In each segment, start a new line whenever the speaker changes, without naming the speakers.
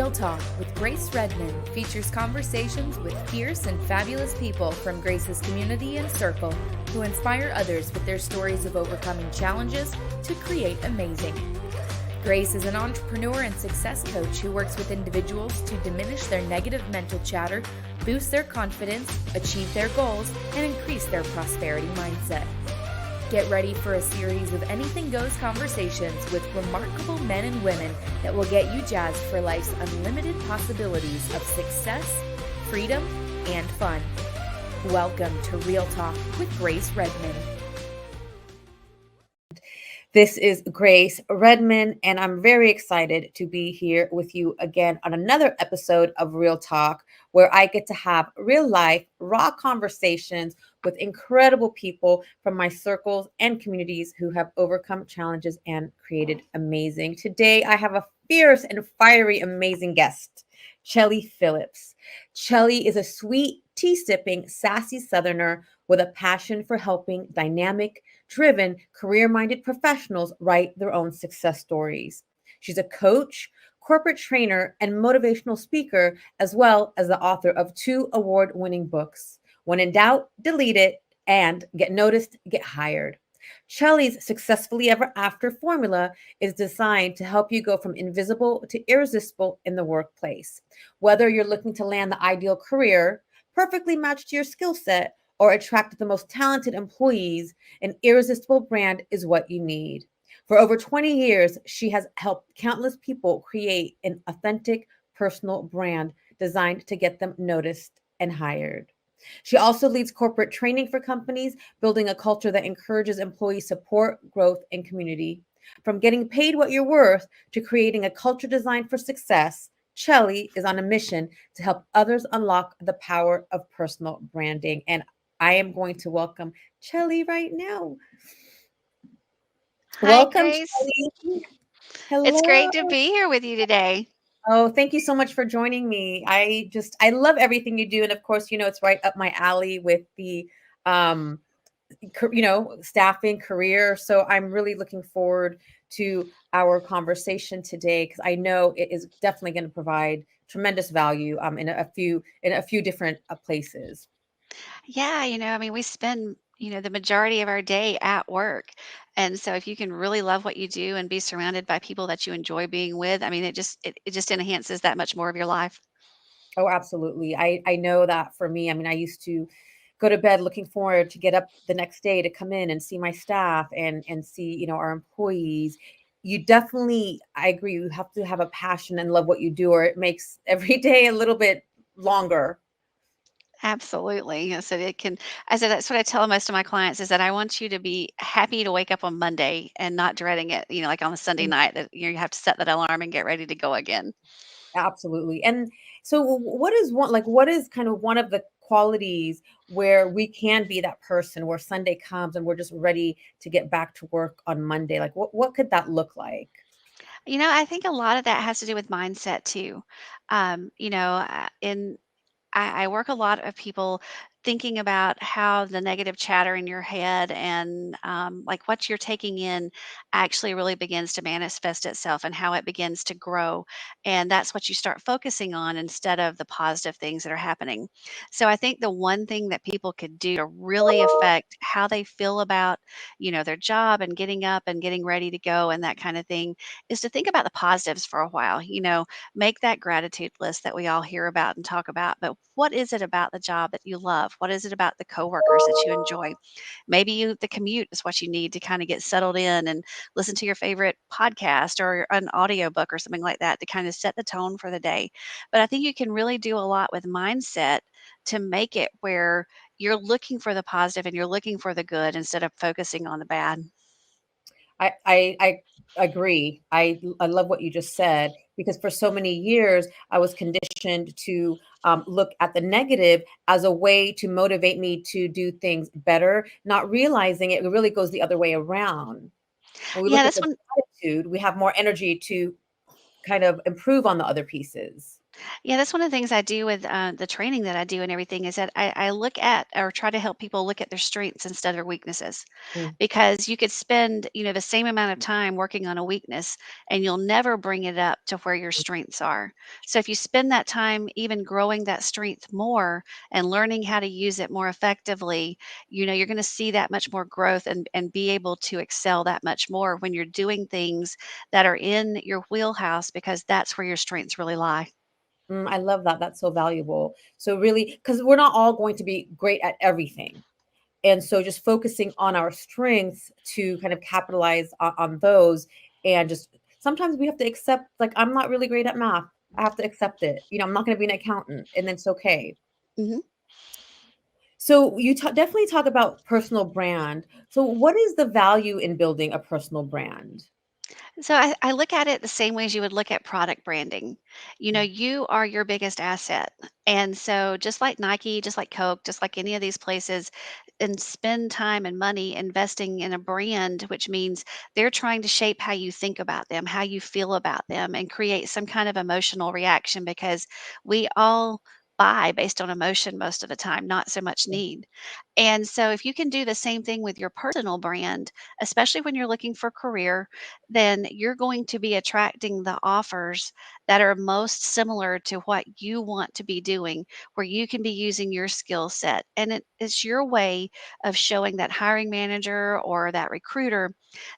Real Talk with Grace Redman features conversations with fierce and fabulous people from Grace's community and circle who inspire others with their stories of overcoming challenges to create amazing. Grace is an entrepreneur and success coach who works with individuals to diminish their negative mental chatter, boost their confidence, achieve their goals, and increase their prosperity mindset. Get ready for a series of anything goes conversations with remarkable men and women that will get you jazzed for life's unlimited possibilities of success, freedom, and fun. Welcome to Real Talk with Grace Redman.
This is Grace Redman, and I'm very excited to be here with you again on another episode of Real Talk, where I get to have real life, raw conversations with incredible people from my circles and communities who have overcome challenges and created amazing. Today, I have a fierce and fiery, amazing guest, Chellie Phillips. Chellie is a sweet, tea-sipping, sassy Southerner with a passion for helping dynamic, driven, career-minded professionals write their own success stories. She's a coach, corporate trainer, and motivational speaker, as well as the author of 2 award-winning books. When in doubt, delete it, and get noticed, get hired. Chellie's Successfully Ever After formula is designed to help you go from invisible to irresistible in the workplace. Whether you're looking to land the ideal career, perfectly matched to your skill set, or attract the most talented employees, an irresistible brand is what you need. For over 20 years, she has helped countless people create an authentic personal brand designed to get them noticed and hired. She also leads corporate training for companies, building a culture that encourages employee support, growth, and community. From getting paid what you're worth to creating a culture designed for success, Chellie is on a mission to help others unlock the power of personal branding. And I am going to welcome Chellie right now.
Hi,
Welcome,
Grace.
Chellie.
It's
Hello.
great to be here with you today.
Oh, thank you so much for joining me. I love everything you do. And of course, it's right up my alley with the, um, staffing career. So I'm really looking forward to our conversation today because I know it is definitely going to provide tremendous value in a few different places.
Yeah, we spend, the majority of our day at work. And so if you can really love what you do and be surrounded by people that you enjoy being with, it just enhances that much more of your life.
Oh, absolutely. I know that for me. I mean, I used to go to bed looking forward to get up the next day to come in and see my staff and see, our employees. You definitely, I agree, you have to have a passion and love what you do, or it makes every day a little bit longer.
Absolutely. I said that's what I tell most of my clients is that I want you to be happy to wake up on Monday and not dreading it, like on a Sunday
Mm,
night that you have to set that alarm and get ready to go again.
absolutely. And so what is kind of one of the qualities where we can be that person where Sunday comes and we're just ready to get back to work on Monday? Like what could that look like?
I think a lot of that has to do with mindset too. In I work a lot of people thinking about how the negative chatter in your head and like what you're taking in actually really begins to manifest itself and how it begins to grow. And that's what you start focusing on instead of the positive things that are happening. So I think the one thing that people could do to really affect how they feel about, their job and getting up and getting ready to go and that kind of thing is to think about the positives for a while. Make that gratitude list that we all hear about and talk about. But what is it about the job that you love? What is it about the coworkers that you enjoy? Maybe the commute is what you need to kind of get settled in and listen to your favorite podcast or an audiobook or something like that to kind of set the tone for the day. But I think you can really do a lot with mindset to make it where you're looking for the positive and you're looking for the good instead of focusing on the bad.
I agree. I love what you just said because for so many years I was conditioned to look at the negative as a way to motivate me to do things better, not realizing it really goes the other way around. When we
Yeah,
look at
that's
the
one.
gratitude, we have more energy to kind of improve on the other pieces.
Yeah, that's one of the things I do with the training that I do and everything is that I look at or try to help people look at their strengths instead of their weaknesses,
Mm,
because you could spend, the same amount of time working on a weakness and you'll never bring it up to where your strengths are. So if you spend that time even growing that strength more and learning how to use it more effectively, you're going to see that much more growth and be able to excel that much more when you're doing things that are in your wheelhouse because that's where your strengths really lie.
I love that. That's so valuable. So really, because we're not all going to be great at everything. And so just focusing on our strengths to kind of capitalize on those, and just sometimes we have to accept, like, I'm not really great at math. I have to accept it. I'm not going to be an accountant, and it's okay.
Mhm.
So you definitely talk about personal brand. So what is the value in building a personal brand?
So I look at it the same way as you would look at product branding. You are your biggest asset. And so just like Nike, just like Coke, just like any of these places, and spend time and money investing in a brand, which means they're trying to shape how you think about them, how you feel about them, and create some kind of emotional reaction because we all buy based on emotion most of the time, not so much need. And so if you can do the same thing with your personal brand, especially when you're looking for career, then you're going to be attracting the offers that are most similar to what you want to be doing, where you can be using your skill set. And it's your way of showing that hiring manager or that recruiter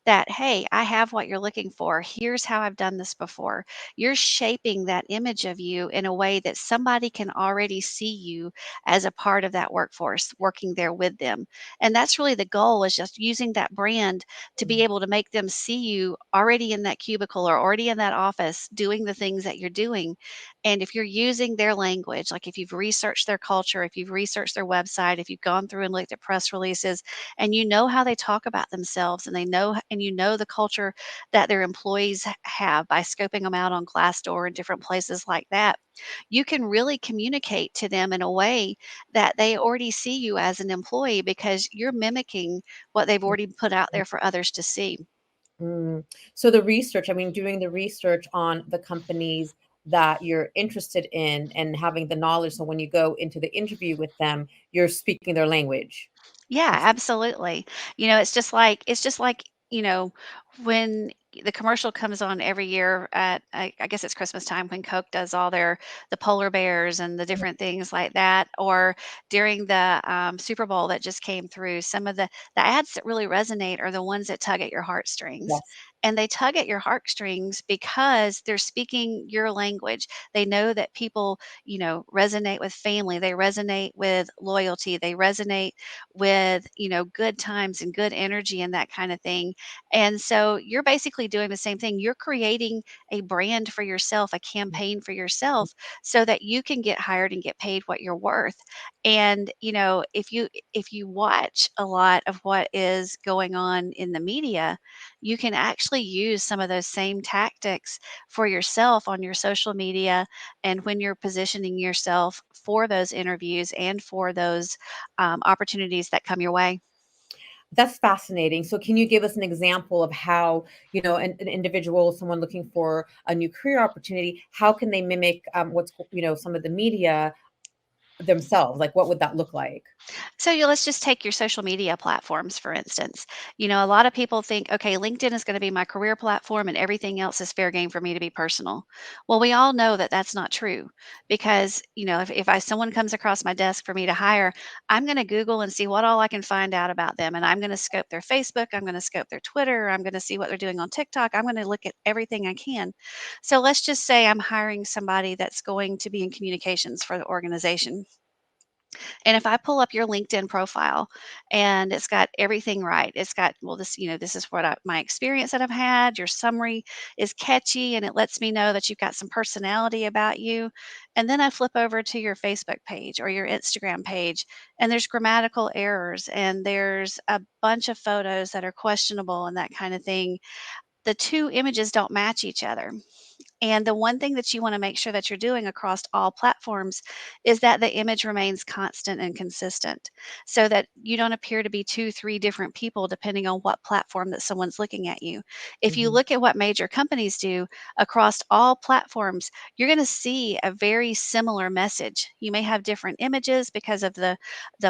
that, hey, I have what you're looking for. Here's how I've done this before. You're shaping that image of you in a way that somebody can already see you as a part of that workforce, working there with them. And that's really the goal, is just using that brand to be able to make them see you already in that cubicle or already in that office doing the things that you're doing. And if you're using their language, like if you've researched their culture, if you've researched their website, if you've gone through and looked at press releases, and you know how they talk about themselves, and they know and you know the culture that their employees have by scoping them out on Glassdoor and different places like that, you can really communicate to them in a way that they already see you as an employee because you're mimicking what they've already put out there for others to see.
Mm. So the research, I mean, doing the research on the companies that you're interested in and having the knowledge. So when you go into the interview with them, you're speaking their language.
Yeah, absolutely. It's just like, when the commercial comes on every year at I guess it's Christmas time when Coke does all the polar bears and the different things like that, or during the Super Bowl that just came through. Some of the ads that really resonate are the ones that tug at your heartstrings.
Yes.
And they tug at your heartstrings because they're speaking your language. They know that people, resonate with family, they resonate with loyalty, they resonate with, good times and good energy and that kind of thing. And so you're basically doing the same thing. You're creating a brand for yourself, a campaign for yourself so that you can get hired and get paid what you're worth. And, if you watch a lot of what is going on in the media, you can actually use some of those same tactics for yourself on your social media and when you're positioning yourself for those interviews and for those opportunities that come your way.
That's fascinating. So can you give us an example of how, an individual, someone looking for a new career opportunity, how can they mimic some of the media themselves? Like, what would that look like?
So let's just take your social media platforms, for instance. A lot of people think, okay, LinkedIn is going to be my career platform and everything else is fair game for me to be personal. Well, we all know that that's not true because, if someone comes across my desk for me to hire, I'm going to Google and see what all I can find out about them. And I'm going to scope their Facebook, I'm going to scope their Twitter, I'm going to see what they're doing on TikTok. I'm going to look at everything I can. So let's just say I'm hiring somebody that's going to be in communications for the organization. And if I pull up your LinkedIn profile and it's got everything right, it's got, well, this is what my experience that I've had. Your summary is catchy and it lets me know that you've got some personality about you. And then I flip over to your Facebook page or your Instagram page, and there's grammatical errors and there's a bunch of photos that are questionable and that kind of thing. The two images don't match each other. And the one thing that you want to make sure that you're doing across all platforms is that the image remains constant and consistent so that you don't appear to be two, three different people depending on what platform that someone's looking at you. If you
Mhm,
look at what major companies do across all platforms, you're going to see a very similar message. You may have different images because of the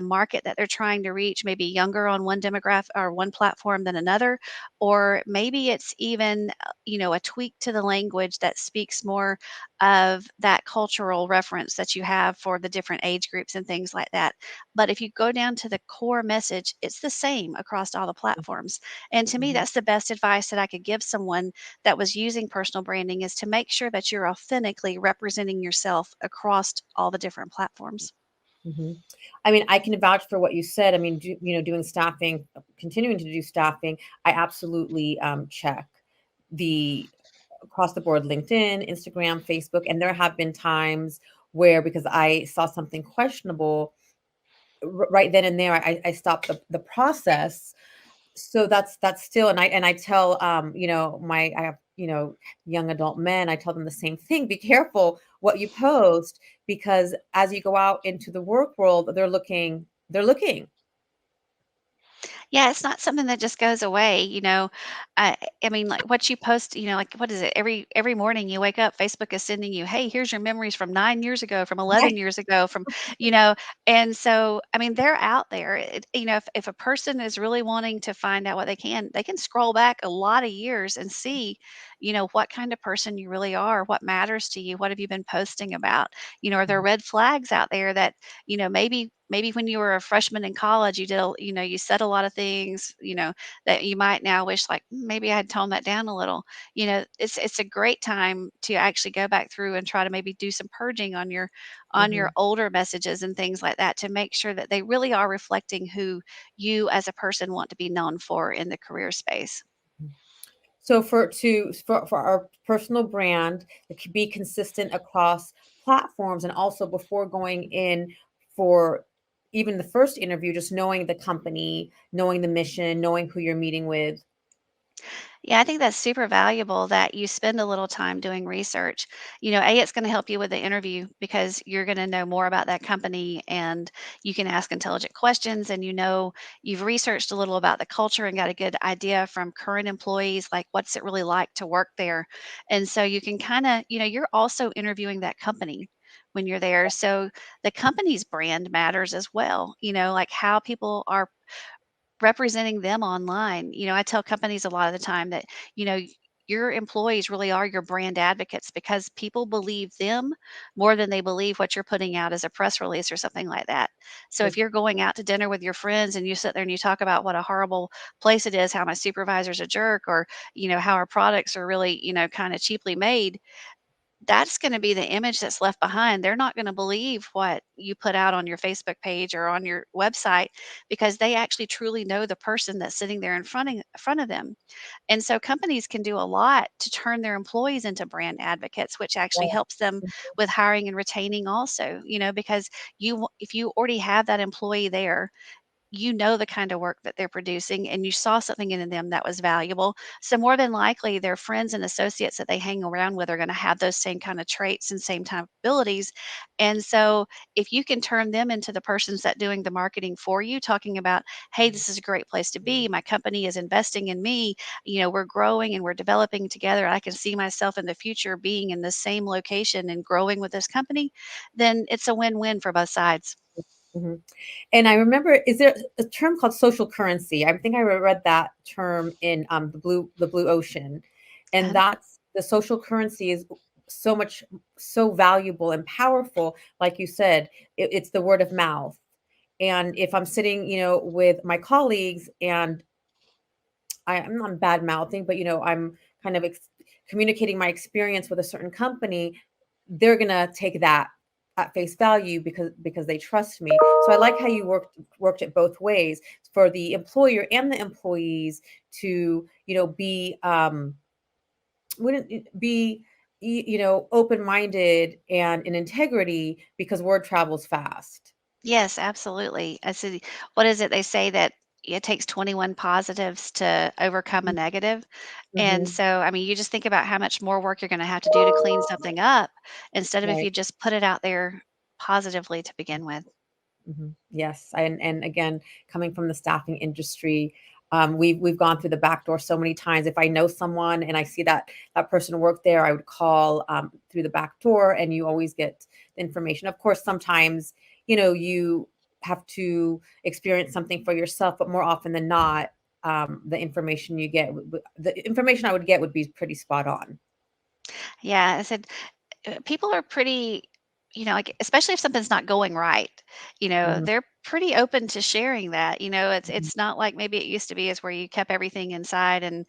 market that they're trying to reach, maybe younger on one demographic or one platform than another, or maybe it's even a tweak to the language that speaks more of that cultural reference that you have for the different age groups and things like that. But if you go down to the core message, it's the same across all the platforms. And to me,
mhm,
that's the best advice that I could give someone that was using personal branding is to make sure that you're authentically representing yourself across all the different platforms.
mhm. I mean, I can vouch for what you said. I mean, doing staffing, continuing to do staffing, I absolutely check the across the board LinkedIn, Instagram, Facebook, and there have been times where because I saw something questionable right then and there, I stopped the process. So that's still, and I tell my I have young adult men. I tell them the same thing. Be careful what you post because as you go out into the work world, they're looking. They're looking.
Yeah, it's not something that just goes away. I mean, like what you post, like what is it? Every morning you wake up, Facebook is sending you, "Hey, here's your memories from 9 years ago, from 11
Right.
years ago, from," you know, and so I mean, they're out there. If a person is really wanting to find out what they can scroll back a lot of years and see, what kind of person you really are, what matters to you, what have you been posting about? Are there red flags out there that maybe when you were a freshman in college, you said a lot of things, that you might now wish like, Maybe I had toned that down a little." It's a great time to actually go back through and try to maybe do some purging on your
Mhm.
older messages and things like that to make sure that they really are reflecting who you as a person want to be known for in the career space.
So for our personal brand, it could be consistent across platforms and also before going in for even the first interview, just knowing the company, knowing the mission, knowing who you're meeting with.
Yeah, I think that's super valuable that you spend a little time doing research. It's going to help you with the interview because you're going to know more about that company and you can ask intelligent questions and you've researched a little about the culture and got a good idea from current employees, like what's it really like to work there. And so you can kind of, you're also interviewing that company when you're there. So the company's brand matters as well, like how people are representing them online. I tell companies a lot of the time that, you know, your employees really are your brand advocates because people believe them more than they believe what you're putting out as a press release or something like that. So if you're going out to dinner with your friends and you sit there and you talk about what a horrible place it is, how my supervisor's a jerk, or, how our products are really, kind of cheaply made, that's gonna be the image that's left behind. They're not gonna believe what you put out on your Facebook page or on your website because they actually truly know the person that's sitting there in front of them. And so companies can do a lot to turn their employees into brand advocates, which actually
Yes.
helps them with hiring and retaining also, because if you already have that employee there, the kind of work that they're producing and you saw something in them that was valuable. So more than likely their friends and associates that they hang around with are going to have those same kind of traits and same type of abilities. And so if you can turn them into the persons that doing the marketing for you, talking about, "Hey, this is a great place to be. My company is investing in me. We're growing and we're developing together. I can see myself in the future being in the same location and growing with this company," then it's a win-win for both sides.
Mhm. And I remember, is there a term called social currency? I think I read that term in the blue ocean, and
Uh,
that's the social currency is so valuable and powerful. Like you said, it's the word of mouth. And if I'm sitting, with my colleagues and I'm not bad mouthing, but I'm kind of communicating my experience with a certain company, they're gonna take that at face value because they trust me. So I like how you worked it both ways for the employer and the employees to be wouldn't it be open minded and in integrity because word travels fast.
Yes, absolutely. I see. What is it they say that, it takes 21 positives to overcome a negative. And
Mhm.
so, I mean, you just think about how much more work you're gonna have to do to clean something up instead of if
Right.
you just put it out there positively to begin with.
Yes, and again, coming from the staffing industry, we've gone through the back door so many times. If I know someone and I see that person work there, I would call through the back door, and you always get the information. Of course, sometimes you have to experience something for yourself, but more often than not, the information you get, the information I would get would be pretty spot on.
Yeah, I said people are pretty, like, especially if something's not going right,
Mhm,
they're pretty open to sharing that. It's
mhm,
it's not like maybe it used to be is where you kept everything inside and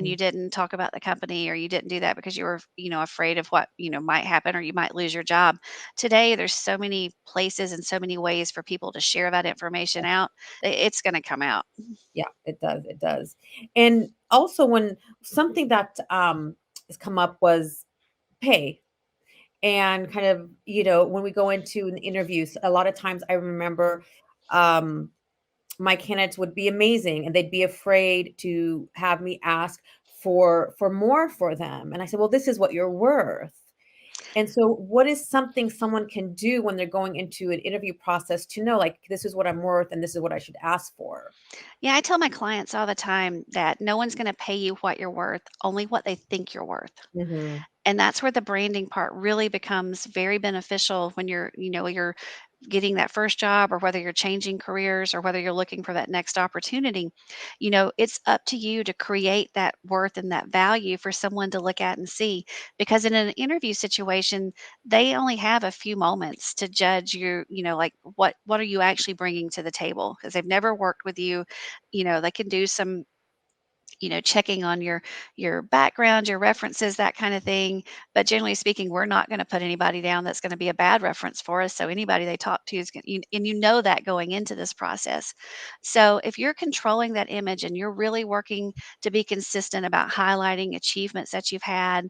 you
mhm.
didn't talk about the company or you didn't do that because you were, afraid of what, might happen or you might lose your job. Today there's so many places and so many ways for people to share that information out. It's going to come out.
Yeah, it does, it does. And also when something that, has come up was pay. And kind of, when we go into an interviews, a lot of times I remember, um, my candidates would be amazing and they'd be afraid to have me ask for more for them. And I said, "Well, this is what you're worth." And so what is something someone can do when they're going into an interview process to know, like, this is what I'm worth and this is what I should ask for?
Yeah, I tell my clients all the time that no one's going to pay you what you're worth, only what they think you're worth.
Mhm.
And that's where the branding part really becomes very beneficial when you're getting that first job or whether you're changing careers or whether you're looking for that next opportunity. It's up to you to create that worth and that value for someone to look at and see. Because in an interview situation, they only have a few moments to judge like what are you actually bringing to the table because they've never worked with you. They can do some checking on your background, your references, that kind of thing. But generally speaking, we're not going to put anybody down that's going to be a bad reference for us. So anybody they talk to is going, and you know that going into this process. So if you're controlling that image and you're really working to be consistent about highlighting achievements that you've had,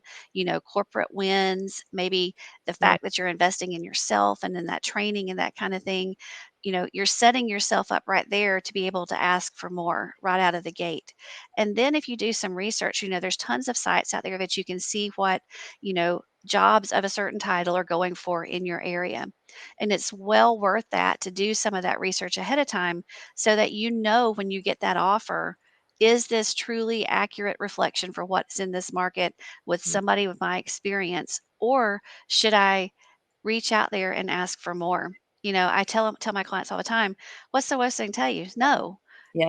corporate wins, maybe the
Mm,
fact that you're investing in yourself and in that training and that kind of thing. You're setting yourself up right there to be able to ask for more right out of the gate. And then if you do some research, there's tons of sites out there that you can see what, jobs of a certain title are going for in your area. And it's well worth that to do some of that research ahead of time so that you know when you get that offer, is this truly accurate reflection for what's in this market with
mm,
somebody with my experience? Or should I reach out there and ask for more? I tell my clients all the time, what's the worst they can tell you? No.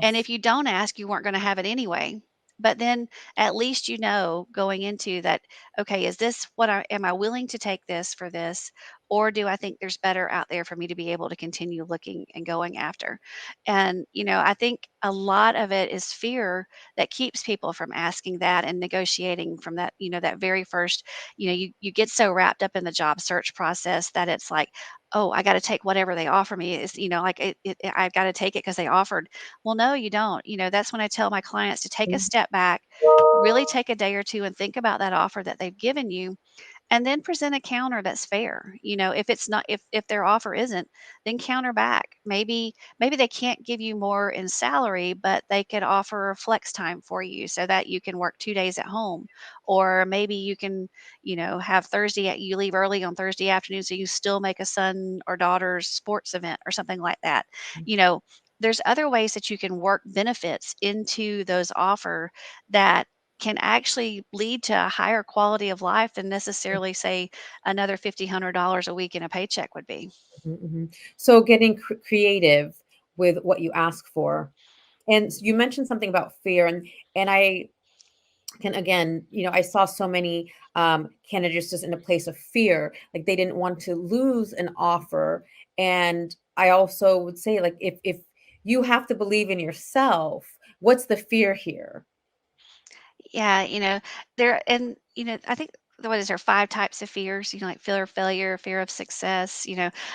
And
yes.
if you don't ask, you weren't gonna have it anyway. But then at least you know going into that, okay, is this what I am I willing to take this for this? Or do I think there's better out there for me to be able to continue looking and going after? And, I think a lot of it is fear that keeps people from asking that and negotiating from that, that very first, you get so wrapped up in the job search process that it's like, oh, I got to take whatever they offer me. It's, like I've got to take it because they offered. Well, no, you don't. That's when I tell my clients to take a
Mm,
step back, really take a day or two and think about that offer that they've given you and then present a counter that's fair. If it's not if their offer isn't, then counter back. Maybe they can't give you more in salary, but they could offer flex time for you so that you can work 2 days at home. Or maybe you can, have you leave early on Thursday afternoon so you still make a son or daughter's sports event or something like that.
mm,
You know, there's other ways that you can work benefits into those offer that can actually lead to a higher quality of life than necessarily, say, another $1,500 a week in a paycheck would be.
mhm, mhm. So getting creative with what you ask for. And you mentioned something about fear, and I can again, I saw so many candidates just in a place of fear, like they didn't want to lose an offer. And I also would say, like, if you have to believe in yourself, what's the fear here?
Yeah, I think what is there 5 types of fears, like fear of failure, fear of success,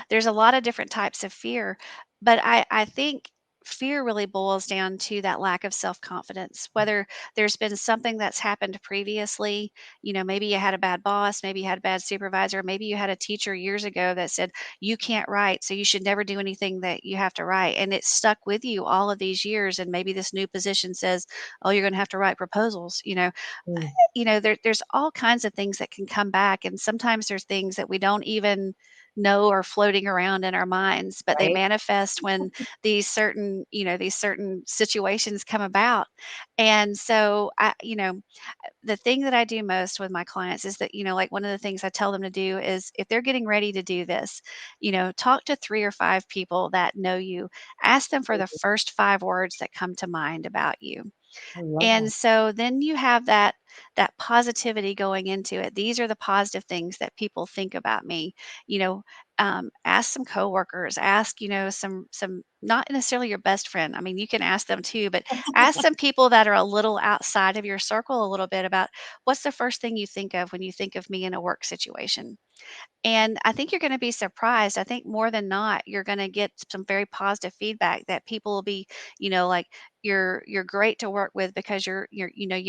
there's a lot of different types of fear. But I think fear really boils down to that lack of self-confidence, whether there's been something that's happened previously. Maybe you had a bad boss, maybe you had a bad supervisor, maybe you had a teacher years ago that said, "You can't write, so you should never do anything that you have to write." And it stuck with you all of these years, and maybe this new position says, "Oh, you're gonna have to write proposals."
Mm.
There's all kinds of things that can come back, and sometimes there's things that we don't even know are floating around in our minds, but they
Right?
manifest when these certain situations come about. And so the thing that I do most with my clients is that, like one of the things I tell them to do is if they're getting ready to do this, talk to 3 or 5 people that know you. Ask them for the first 5 words that come to mind about you.
I love that.
And so then you have that positivity going into it. These are the positive things that people think about me. You know, ask some coworkers, ask some not necessarily your best friend. I mean, you can ask them too, but ask some people that are a little outside of your circle a little bit about what's the first thing you think of when you think of me in a work situation. And I think you're gonna be surprised. I think more than not, you're gonna get some very positive feedback that people will be, like, "You're great to work with because you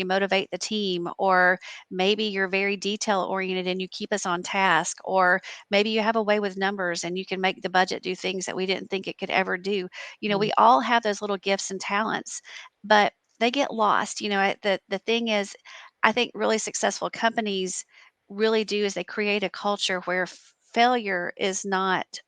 motivate the team," or maybe you're very detail oriented and you keep us on task, or maybe you have a way with numbers and you can make the budget do things that we didn't think it could ever do.
Mm.
We all have those little gifts and talents, but they get lost. The thing is, I think really successful companies really do is they create a culture where failure is not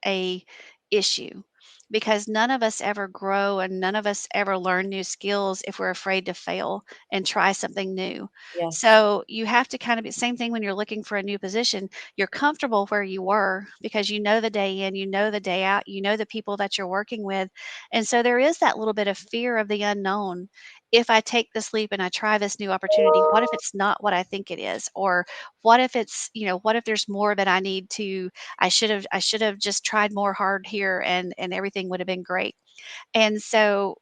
a issue, because none of us ever grow and none of us ever learn new skills if we're afraid to fail and try something new.
Yes.
So you have to kind of be same thing when you're looking for a new position. You're comfortable where you were because you know the day in, you know the day out, you know the people that you're working with. And so there is that little bit of fear of the unknown. If I take this leap and I try this new opportunity, what if it's not what I think it is? Or what if there's more that I should have just tried more hard here and everything would have been great. And so,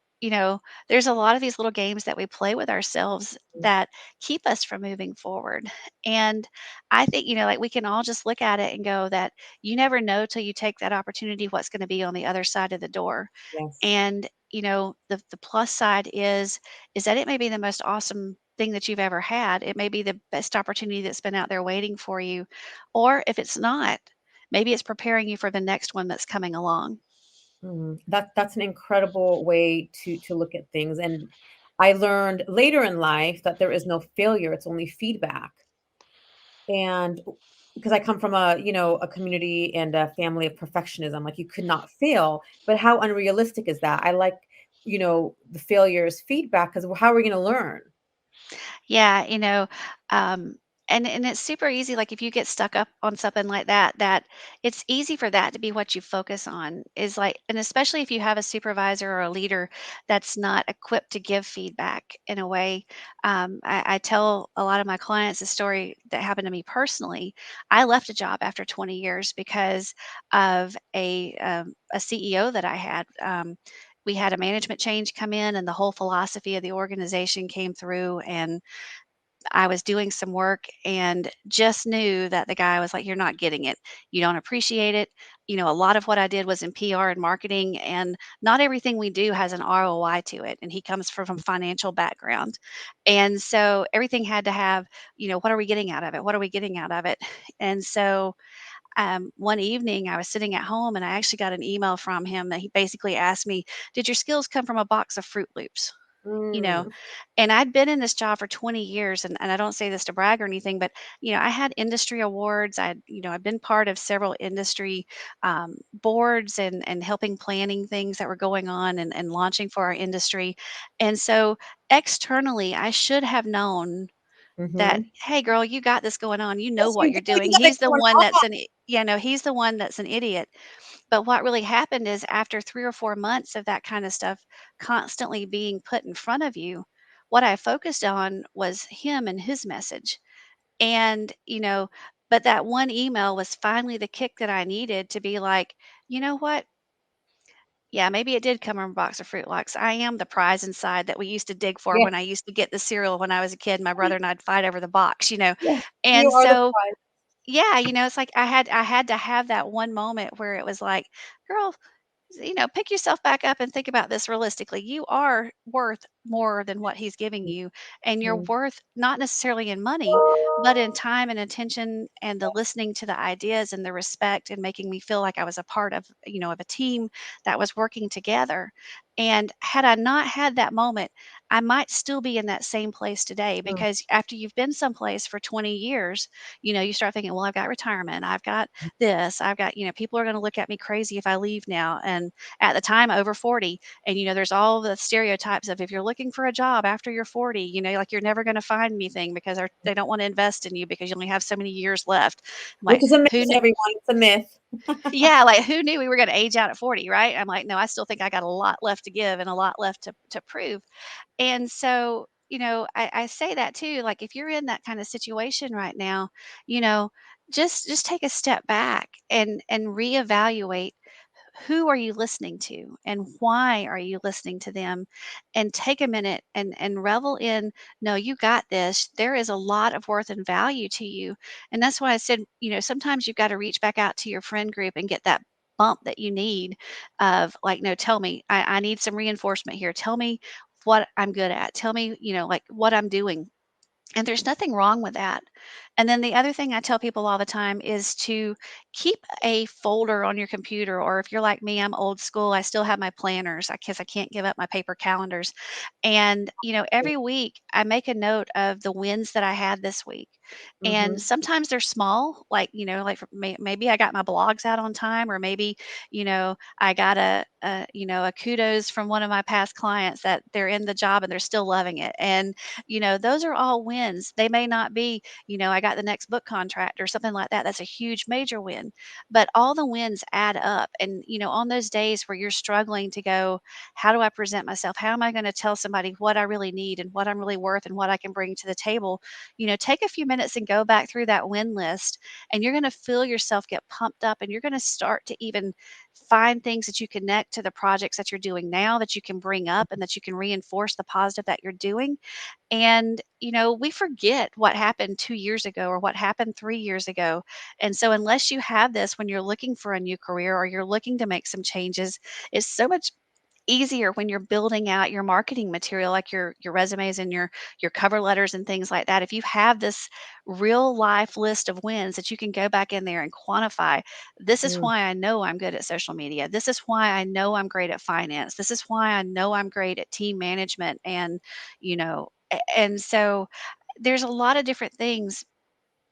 there's a lot of these little games that we play with ourselves that keep us from moving forward. And I think, like we can all just look at it and go that you never know till you take that opportunity what's going to be on the other side of the door.
Yes.
And, the plus side is that it may be the most awesome thing that you've ever had. It may be the best opportunity that's been out there waiting for you. Or if it's not, maybe it's preparing you for the next one that's coming along.
That's an incredible way to look at things. And I learned later in life that there is no failure, it's only feedback. And because I come from a community and a family of perfectionism, like you could not fail, but how unrealistic is that? I like, the failure is feedback because how are we going to learn?
Yeah, um, and it's super easy. Like if you get stuck up on something like that, that it's easy for that to be what you focus on. Is like, and especially if you have a supervisor or a leader that's not equipped to give feedback in a way. I tell a lot of my clients a story that happened to me personally. I left a job after 20 years because of a CEO that I had. We had a management change come in and the whole philosophy of the organization came through, and I was doing some work and just knew that the guy was like, "You're not getting it. You don't appreciate it." A lot of what I did was in PR and marketing, and not everything we do has an ROI to it. And he comes from a financial background. And so everything had to have, what are we getting out of it? What are we getting out of it? And so one evening I was sitting at home and I actually got an email from him that he basically asked me, "Did your skills come from a box of Fruit Loops?" You know,
Mm,
and I'd been in this job for 20 years, and I don't say this to brag or anything, but, I had industry awards. I've been part of several industry boards and helping planning things that were going on and launching for our industry. And so externally, I should have known that,
mhm.
"Hey, girl, you got this going on. You know
Yes, you
what
do.
you're
You
doing."
got that
He's the
going
one
on.
that's he's the one that's an idiot. But what really happened is after 3 or 4 months of that kind of stuff constantly being put in front of you, what I focused on was him and his message. And, but that one email was finally the kick that I needed to be like, "You know what? Yeah, maybe it did come in a box of Fruit Loops. I am the prize inside that we used to dig for when I
Yes,
used to get the cereal when I was a kid. My brother and I'd fight over the box."
yes. You
And
are the
so
prize.
yeah, it's like I had to have that one moment where it was like, "Girl, pick yourself back up and think about this realistically. You are worth more than what he's giving you, and you're
Mhm.
worth not necessarily in money, but in time and attention and the listening to the ideas and the respect and making me feel like I was a part of, of a team that was working together. And had I not had that moment, I might still be in that same place today
Mm,
because after you've been someplace for 20 years, you start thinking, well, I've got retirement, I've got this, I've got, people are going to look at me crazy if I leave now. And at the time, over 40, and there's all the stereotypes of if you're looking for a job after you're 40, like you're never going to find anything because they don't want to invest in you because you only have so many years left. I'm
which
like,
is a myth,
who knew?
everyone. It's a myth.
Yeah, like who knew we were going to age out at 40, right? I'm like, no, I still think I got a lot left to give and a lot left to prove. And so, I say that too. Like if you're in that kind of situation right now, you know, just take a step back and reevaluate who are you listening to and why are you listening to them, and take a minute and revel in, no, you got this, there is a lot of worth and value to you. And that's why I said, sometimes you've got to reach back out to your friend group and get that bump that you need of like, no, tell me, I need some reinforcement here, tell me what I'm good at, tell me, like what I'm doing, and there's nothing wrong with that. And then the other thing I tell people all the time is to keep a folder on your computer, or if you're like me, I'm old school, I still have my planners because I can't give up my paper calendars. And, every week I make a note of the wins that I had this week. And
Mhm.
sometimes they're small, like, like maybe I got my blogs out on time, or maybe, I got a kudos from one of my past clients that they're in the job and they're still loving it. And those are all wins. They may not be, I got the next book contract or something like that. That's a huge major win. But all the wins add up. And, on those days where you're struggling to go, how do I present myself? How am I going to tell somebody what I really need and what I'm really worth and what I can bring to the table? Take a few minutes and go back through that win list, and you're going to feel yourself get pumped up, and you're going to start to even find things that you connect to the projects that you're doing now that you can bring up and that you can reinforce the positive that you're doing. And, we forget what happened 2 years ago or what happened 3 years ago. And so, unless you have this when you're looking for a new career or you're looking to make some changes, it's so much easier when you're building out your marketing material, like your resumes and your cover letters and things like that. If you have this real life list of wins that you can go back in there and quantify, this is
Mm,
why I know I'm good at social media, this is why I know I'm great at finance, this is why I know I'm great at team management, and and so there's a lot of different things.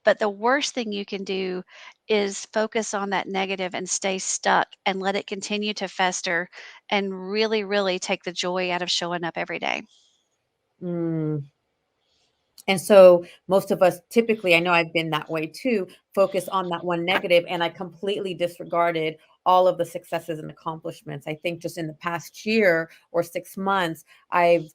But the worst thing you can do is focus on that negative and stay stuck and let it continue to fester and really, really take the joy out of showing up every day.
mm. And so most of us typically, I know I've been that way too, focus on that one negative, and I completely disregarded all of the successes and accomplishments. I think just in the past year or 6 months, I've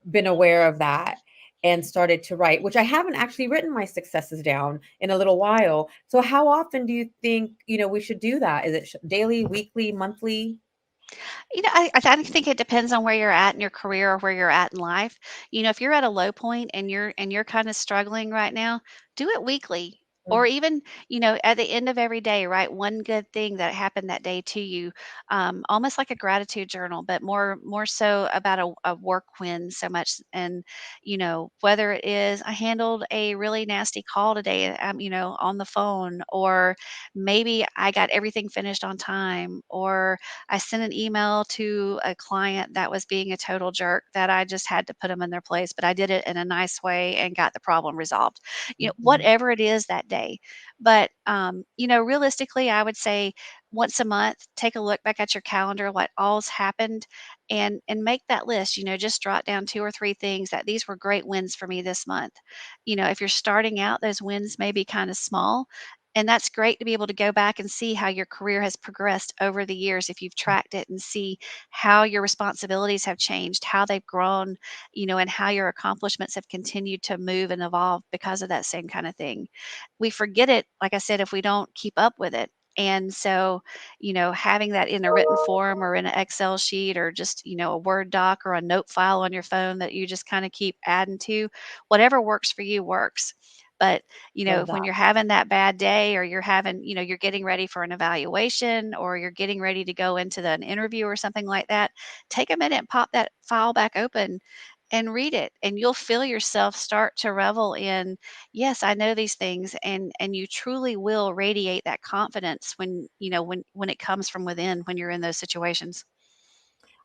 been aware of that and started to write, which I haven't actually written my successes down in a little while. So how often do you think, we should do that? Is it daily, weekly, monthly?
I think it depends on where you're at in your career or where you're at in life. If you're at a low point and you're kind of struggling right now, do it weekly. Or
Mm,
even, at the end of every day, write one good thing that happened that day to you, almost like a gratitude journal, but more so about a work win so much. And, whether it is I handled a really nasty call today, on the phone, or maybe I got everything finished on time, or I sent an email to a client that was being a total jerk that I just had to put them in their place, but I did it in a nice way and got the problem resolved.
mhm,
Whatever it is that day. But realistically, I would say once a month, take a look back at your calendar, what all's happened, and make that list. Just jot down two or three things that these were great wins for me this month. If you're starting out, those wins may be kind of small, and that's great to be able to go back and see how your career has progressed over the years if you've tracked it, and see how your responsibilities have changed, how they've grown, and how your accomplishments have continued to move and evolve because of that same kind of thing. We forget it, like I said, if we don't keep up with it. And so, having that in a written form or in an Excel sheet, or just, a Word doc or a note file on your phone that you just kind of keep adding to, whatever works for you works. But,
Love
when
that.
you're having that bad day, or you're having, you're getting ready for an evaluation, or you're getting ready to go into an interview or something like that, take a minute and pop that file back open and read it, and you'll feel yourself start to revel in, yes, I know these things, and you truly will radiate that confidence when, when it comes from within when you're in those situations.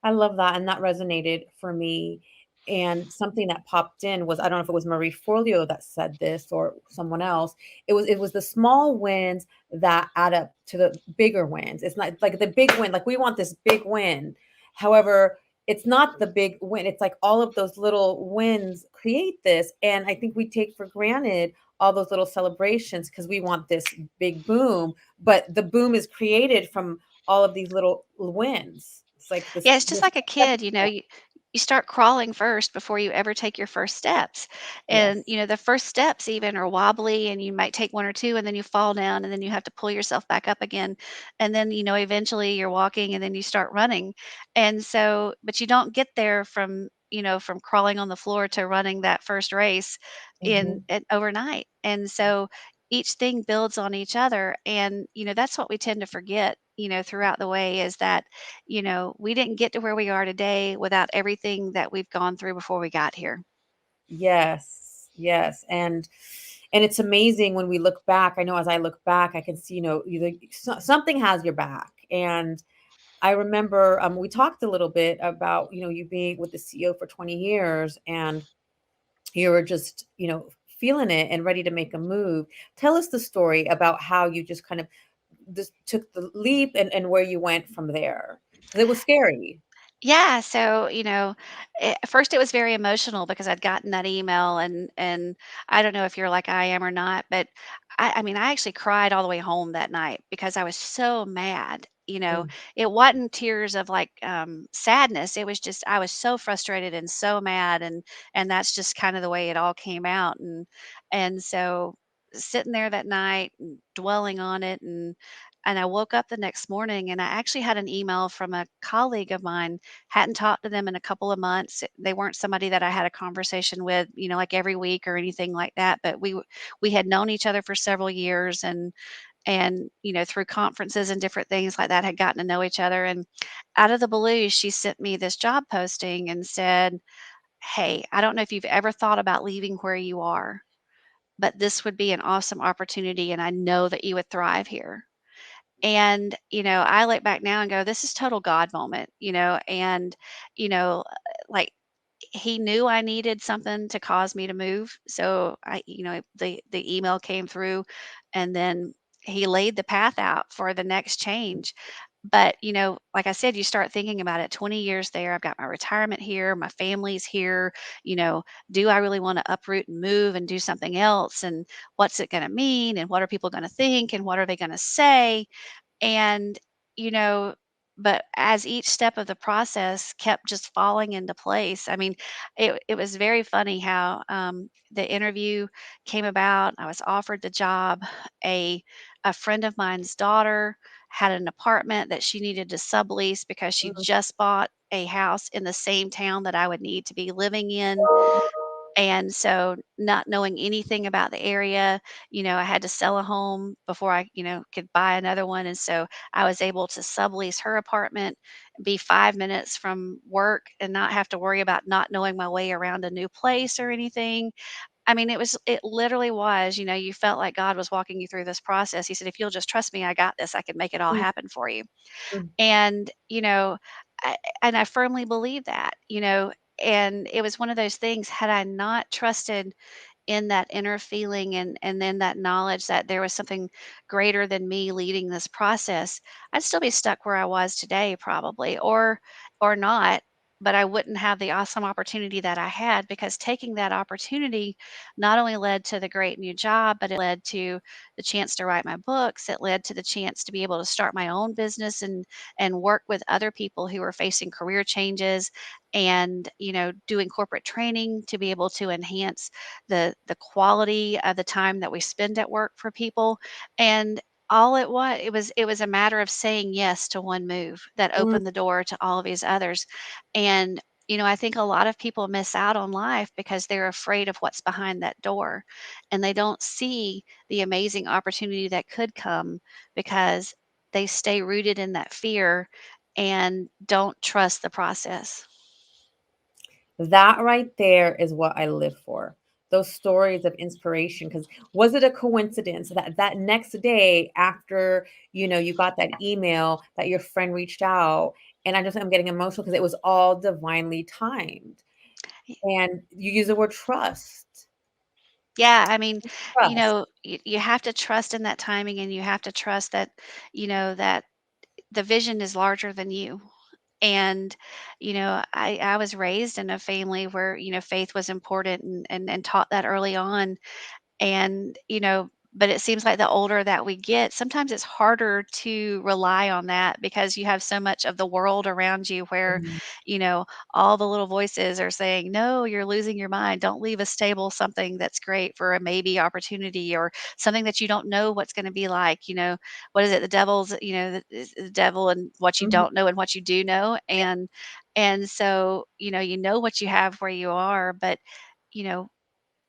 I love that, and that resonated for me. And something that popped in was, I don't know if it was Marie Forleo that said this or someone else. It was the small wins that add up to the bigger wins. It's not like the big win, like we want this big win. However, it's not the big win. It's like all of those little wins create this. And I think we take for granted all those little celebrations because we want this big boom, but the boom is created from all of these little wins. It's like this
Yeah, it's just
this
like a kid, you start crawling first before you ever take your first steps. And,
yes.
the first steps even are wobbly, and you might take one or two and then you fall down and then you have to pull yourself back up again. And then, eventually you're walking and then you start running. And so, but you don't get there from, from crawling on the floor to running that first race
Mhm.
overnight. And so each thing builds on each other. And, that's what we tend to forget, throughout the way, is that we didn't get to where we are today without everything that we've gone through before we got here.
Yes, yes, and it's amazing when we look back. I know as I look back, I can see, either something has your back. And I remember we talked a little bit about, you being with the CEO for 20 years, and you were just, feeling it and ready to make a move. Tell us the story about how you just kind of just took the leap, and where you went from there, because it was scary.
Yeah, so, at first it was very emotional because I'd gotten that email, and I don't know if you're like I am or not, but I mean, I actually cried all the way home that night because I was so mad.
Mm,
It wasn't tears of like sadness. It was just I was so frustrated and so mad, and that's just kind of the way it all came out. And so sitting there that night and dwelling on it, and I woke up the next morning and I actually had an email from a colleague of mine. Hadn't talked to them in a couple of months. They weren't somebody that I had a conversation with, like every week or anything like that, but we had known each other for several years, and through conferences and different things like that had gotten to know each other. And out of the blue, she sent me this job posting and said, "Hey, I don't know if you've ever thought about leaving where you are, but this would be an awesome opportunity and I know that you would thrive here." And, I look back now and go, this is total God moment, and, like he knew I needed something to cause me to move. So the email came through, and then he laid the path out for the next change. But, like I said, you start thinking about it. 20 years there, I've got my retirement here, my family's here. You know, do I really want to uproot and move and do something else? And what's it going to mean? And what are people going to think? And what are they going to say? And, you know, but as each step of the process kept just falling into place. I mean, it was very funny how the interview came about. I was offered the job. A a friend of mine's daughter had an apartment that she needed to sublease because she
mm,
just bought a house in the same town that I would need to be living in. And so, not knowing anything about the area, I had to sell a home before I, could buy another one. And so I was able to sublease her apartment, be 5 minutes from work, and not have to worry about not knowing my way around a new place or anything. I mean, it literally was, you felt like God was walking you through this process. He said, if you'll just trust me, I got this. I can make it all
mm,
happen for you.
mm,
And, I and I firmly believe that, and it was one of those things, had I not trusted in that inner feeling, and then that knowledge that there was something greater than me leading this process, I'd still be stuck where I was today probably, or not, but I wouldn't have the awesome opportunity that I had, because taking that opportunity not only led to the great new job, but it led to the chance to write my books. It led to the chance to be able to start my own business, and work with other people who are facing career changes, and doing corporate training to be able to enhance the quality of the time that we spend at work for people. And all it was a matter of saying yes to one move that
mm.
opened the door to all of these others. And I think a lot of people miss out on life because they're afraid of what's behind that door, and they don't see the amazing opportunity that could come because they stay rooted in that fear and don't trust the process.
That right there is what I live for. Those stories of inspiration. Because was it a coincidence that that next day after, you got that email that your friend reached out, and I'm getting emotional because it was all divinely timed. And you use the word trust.
Yeah, I mean,
Trust.
you have to trust in that timing, and you have to trust that, that the vision is larger than you. And, I was raised in a family where, faith was important and taught that early on. And, but it seems like the older that we get, sometimes it's harder to rely on that because you have so much of the world around you where,
Mhm,
you know, all the little voices are saying, no, you're losing your mind. Don't leave a stable something that's great for a maybe opportunity or something that you don't know what's going to be like. What is it? The devil and what you
mhm,
don't know and what you do know. And so, you know what you have where you are, but you know,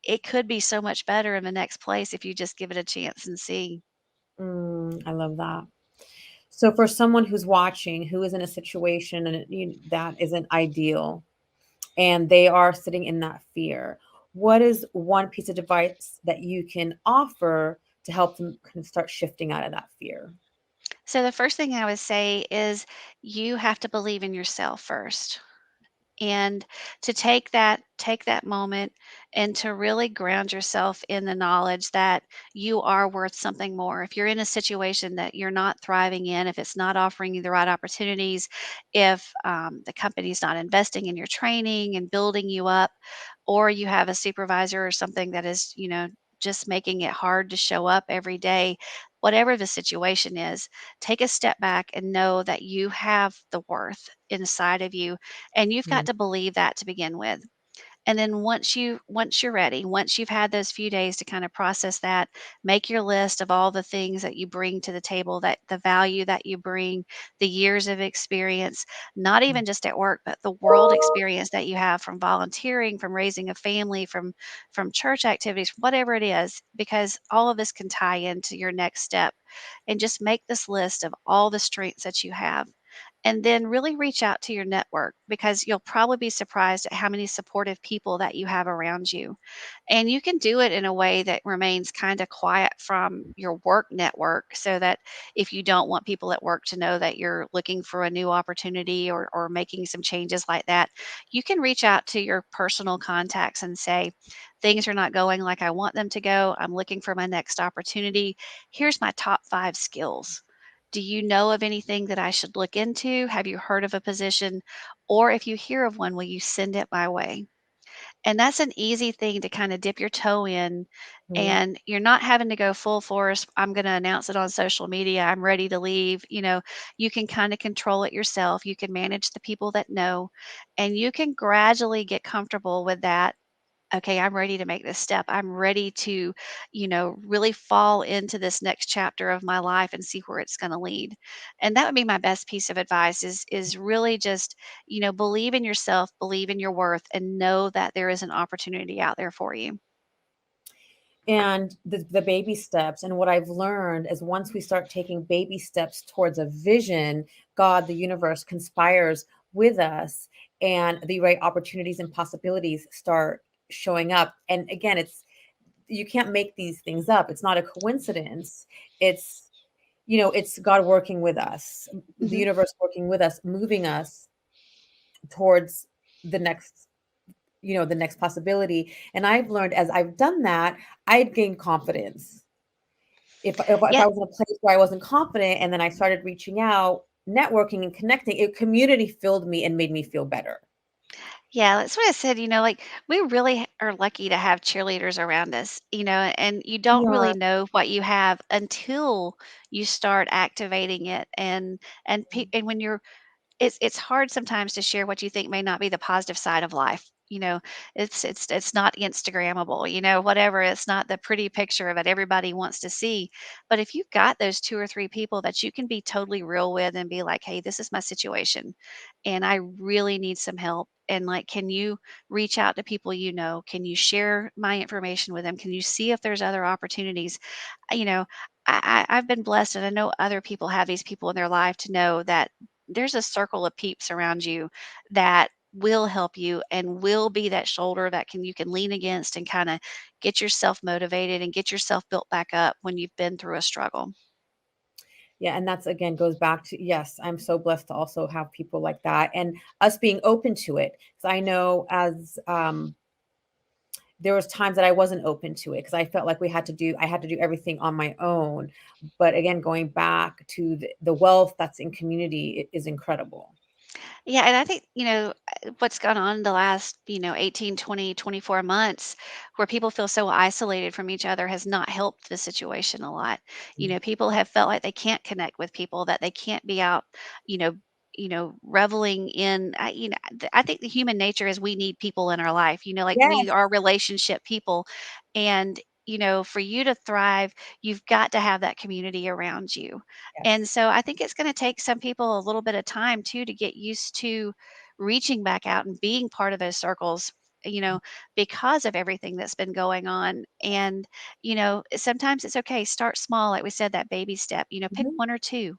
it could be so much better in the next place if you just give it a chance and see.
I love that. So for someone who's watching, who is in a situation and that isn't ideal, and they are sitting in that fear, what is one piece of advice that you can offer to help them kind of start shifting out of that fear?
So the first thing I would say is you have to believe in yourself first. And to take that moment and to really ground yourself in the knowledge that you are worth something more. If you're in a situation that you're not thriving in, if it's not offering you the right opportunities, if the company's not investing in your training and building you up, or you have a supervisor or something that is, just making it hard to show up every day, whatever the situation is, take a step back and know that you have the worth inside of you, and you've got
Mm,
to believe that to begin with. And then once you're ready, once you've had those few days to kind of process that, make your list of all the things that you bring to the table, that the value that you bring, the years of experience, not
mm,
even just at work, but the world experience that you have from volunteering, from raising a family, from church activities, whatever it is, because all of this can tie into your next step. And just make this list of all the strengths that you have, and then really reach out to your network because you'll probably be surprised at how many supportive people that you have around you. And you can do it in a way that remains kind of quiet from your work network so that if you don't want people at work to know that you're looking for a new opportunity or making some changes like that, you can reach out to your personal contacts and say, things are not going like I want them to go. I'm looking for my next opportunity. Here's my top 5 skills. Do you know of anything that I should look into? Have you heard of a position? Or if you hear of one, will you send it my way? And that's an easy thing to kind of dip your toe in.
mm,
And you're not having to go full force. I'm going to announce it on social media. I'm ready to leave. You can kind of control it yourself. You can manage the people that know, and you can gradually get comfortable with that. Okay, I'm ready to make this step. I'm ready to, really fall into this next chapter of my life and see where it's going to lead. And that would be my best piece of advice is really just, believe in yourself, believe in your worth, and know that there is an opportunity out there for you.
and the baby steps, and what I've learned is once we start taking baby steps towards a vision, God, the universe conspires with us, and the right opportunities and possibilities start showing up. And again, it's you can't make these things up. It's not a coincidence. It's it's God working with us, the
Mhm.
universe working with us, moving us towards the next, the next possibility. And I've learned as I've done that, I'd gained confidence. If
Yeah,
I was in a place where I wasn't confident, and then I started reaching out, networking and connecting, community filled me and made me feel better.
yeah, that's what I said. Like we really are lucky to have cheerleaders around us, and you
We
don't really
are.
know what you have until you start activating it. And when you're it's hard sometimes to share what you think may not be the positive side of life. it's not Instagrammable, whatever. It's not the pretty picture that everybody wants to see. But if you've got those 2 or 3 people that you can be totally real with and be like, "Hey, this is my situation, and I really need some help." And, like, can you reach out to people you know? Can you share my information with them? Can you see if there's other opportunities? You know, I've been blessed, and I know other people have these people in their life to know that there's a circle of peeps around you that will help you and will be that shoulder that you can lean against and kinda get yourself motivated and get yourself built back up when you've been through a struggle.
Yeah, and that's again goes back to, yes, I'm so blessed to also have people like that and us being open to it. Because I know as there was times that I wasn't open to it because I felt like I had to do everything on my own. But again, going back to the wealth that's in community is incredible.
Yeah, and I think, what's gone on in the last, 18, 20, 24 months where people feel so isolated from each other has not helped the situation a lot. People have felt like they can't connect with people, that they can't be out, you know, reveling in, I think the human nature is we need people in our life, like we
Yes,
are relationship people. And, for you to thrive, you've got to have that community around you. And
yes.
so I think it's gonna take some people a little bit of time too to get used to reaching back out and being part of those circles, you know, because of everything that's been going on. And, sometimes it's okay, start small, like we said, that baby step, pick
Mhm,
1 or 2,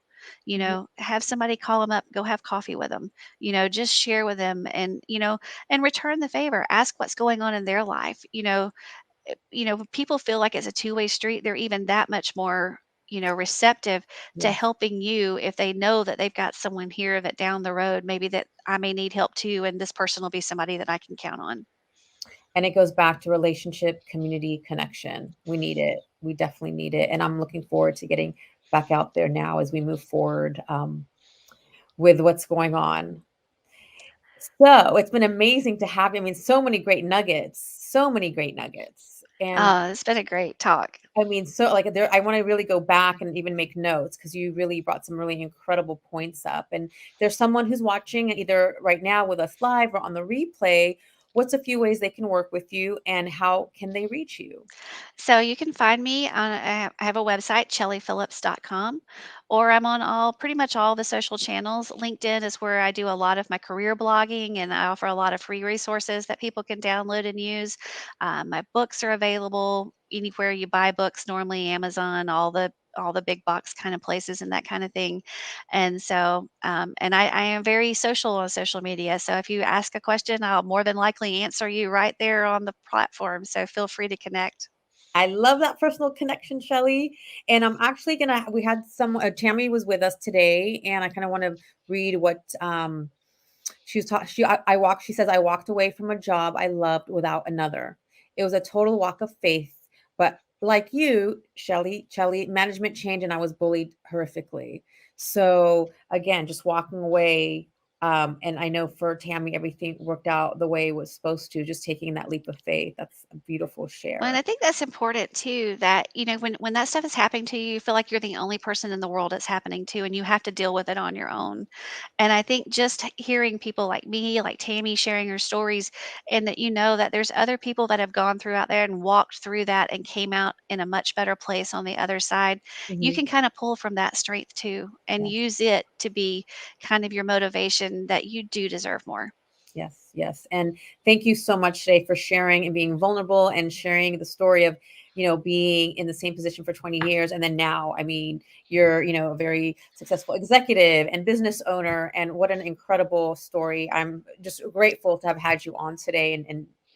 mhm.
have somebody call them up, go have coffee with them, just share with them and, and return the favor, ask what's going on in their life, people feel like it's a two-way street, they're even that much more, receptive to
Yes.
helping you if they know that they've got someone here that down the road, maybe that I may need help too, and this person will be somebody that I can count on.
And it goes back to relationship, community, connection. We need it. We definitely need it. And I'm looking forward to getting back out there now as we move forward with what's going on. So it's been amazing to have you. I mean, so many great nuggets, so many great nuggets. And
It's been a great talk.
I mean, so like there, I want to really go back and even make notes because you really brought some really incredible points up. And there's someone who's watching either right now with us live or on the replay. What's a few ways they can work with you and how can they reach you?
So you can find me on, I have a website, chellyphillips.com, or I'm on pretty much all the social channels. LinkedIn is where I do a lot of my career blogging, and I offer a lot of free resources that people can download and use. My books are available anywhere you buy books, normally Amazon, all the big box kind of places and that kind of thing. And so, and I am very social on social media. So if you ask a question, I'll more than likely answer you right there on the platform. So feel free to connect.
I love that personal connection, Shelly. And I'm actually gonna. We had some. Tammy was with us today, and I kind of want to read what she was taught. I walked. She says I walked away from a job I loved without another. It was a total walk of faith, but like you, Shelly, management changed, and I was bullied horrifically. So again, just walking away. And I know for Tammy, everything worked out the way it was supposed to. Just taking that leap of faith. That's a beautiful
Well, and
share.
I think that's important too, that, when that stuff is happening to you, you feel like you're the only person in the world it's happening to, and you have to deal with it on your own. And I think just hearing people like me, like Tammy, sharing her stories, and that that there's other people that have gone through out there and walked through that and came out in a much better place on the other side, you
Mhm.
can kind of pull from that strength too and
Yes,
use it to be kind of your motivation that you do deserve more.
yes, yes. And thank you so much today for sharing and being vulnerable and sharing the story of, being in the same position for 20 years. And then now, I mean, you're, a very successful executive and business owner. And what an incredible story. I'm just grateful to have had you on today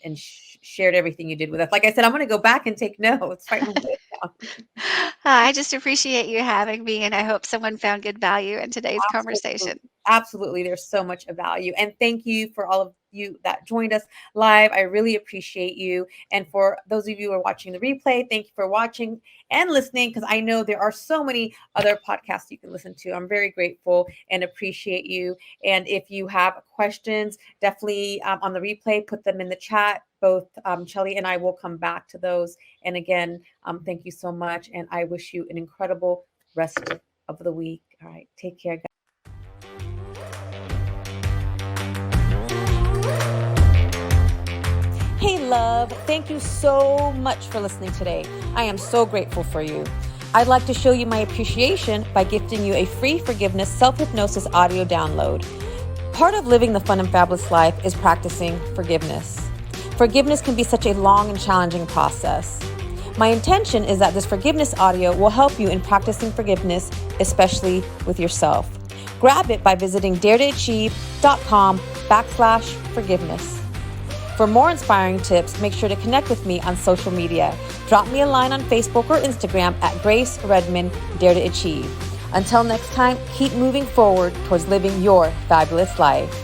and shared everything you did with us. Like I said, I'm going to go back and take notes, write my notes down.
I just appreciate you having me, and I hope someone found good value in today's
Absolutely.
conversation.
Absolutely. There's so much of value. And thank you for all of you that joined us live. I really appreciate you. And for those of you who are watching the replay, thank you for watching and listening because I know there are so many other podcasts you can listen to. I'm very grateful and appreciate you. And if you have questions, definitely on the replay, put them in the chat. Both Chelly and I will come back to those. And again, thank you so much. And I wish you an incredible rest of the week. All right. Take care, guys. love. Thank you so much for listening today. I am so grateful for you. I'd like to show you my appreciation by gifting you a free forgiveness self-hypnosis audio download. Part of living the fun and fabulous life is practicing forgiveness. Forgiveness can be such a long and challenging process. My intention is that this forgiveness audio will help you in practicing forgiveness, especially with yourself. Grab it by visiting daretoachieve.com/forgiveness. For more inspiring tips, make sure to connect with me on social media. Drop me a line on Facebook or Instagram at Grace Redman Dare to Achieve. Until next time, keep moving forward towards living your fabulous life.